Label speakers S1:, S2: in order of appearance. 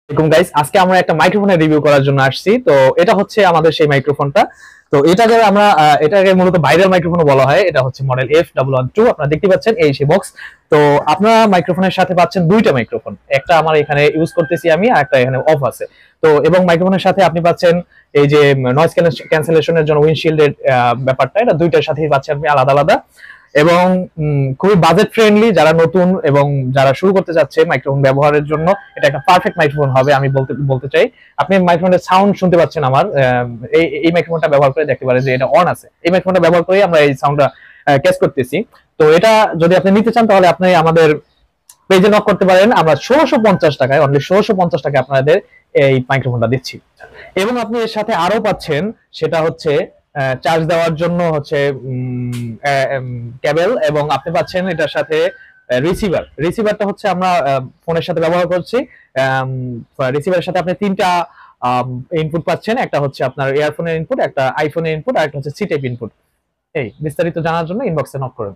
S1: আসসালামু গাইস, আজকে আমরা একটা মাইক্রোফোনের রিভিউ করার জন্য আসছি। তো এটা হচ্ছে আমাদের সেই মাইক্রোফোনটা। তো এটাকে আমরা এটাকে মূলত ভাইরাল মাইক্রোফোন বলা হয়। এটা হচ্ছে মডেল F112। আপনারা দেখতে পাচ্ছেন এই সেই বক্স। তো আপনারা মাইক্রোফোনের সাথে পাচ্ছেন দুইটা মাইক্রোফোন, একটা আমার এখানে ইউজ করতেছি আমি, আর একটা এখানে অফ আছে। তো এবং মাইক্রোফোনের সাথে আপনি পাচ্ছেন এই যে নয়েজ ক্যান্সেলেশনের জন্য উইন্ডশিল্ডের ব্যাপারটা, এটা দুইটার সাথেই পাচ্ছেন আপনি আলাদা আলাদা। এবং খুবই বাজেট ফ্রেন্ডলি, যারা নতুন এবং যারা শুরু করতে যাচ্ছে মাইক্রোফোন ব্যবহারের জন্য এটা একটা পারফেক্ট মাইক্রোফোন হবে আমি বলতে বলতে চাই। আপনি মাইক্রোফোনের সাউন্ড শুনতে পাচ্ছেন আমার, এই মাইক্রোফোনটা ব্যবহার করে দেখতে পারেন যে এটা অন আছে। এই মাইক্রোফোনটা ব্যবহার করে আমরা এই সাউন্ডটা ক্যাচ করতেছি। তো এটা যদি আপনি নিতে চান তাহলে আপনি আমাদের পেজে নক করতে পারেন। আমরা 1650 টাকায়, অনলি 1650 টাকায় আপনাদের এই মাইক্রোফোনটা দিচ্ছি। এবং আপনি এর সাথে আরো পাচ্ছেন, সেটা হচ্ছে চার্জ দেওয়ার জন্য হচ্ছে কেবল, এবং আপনি পাচ্ছেন এটার সাথে রিসিভারটা হচ্ছে আমরা ফোনের সাথে ব্যবহার করছি। রিসিভারের সাথে আপনি তিনটা ইনপুট পাচ্ছেন, একটা হচ্ছে আপনার ইয়ারফোনের ইনপুট, একটা আইফোনের ইনপুট, আর একটা হচ্ছে সি টাইপ ইনপুট। এই বিস্তারিত জানার জন্য ইনবক্সে নক করুন।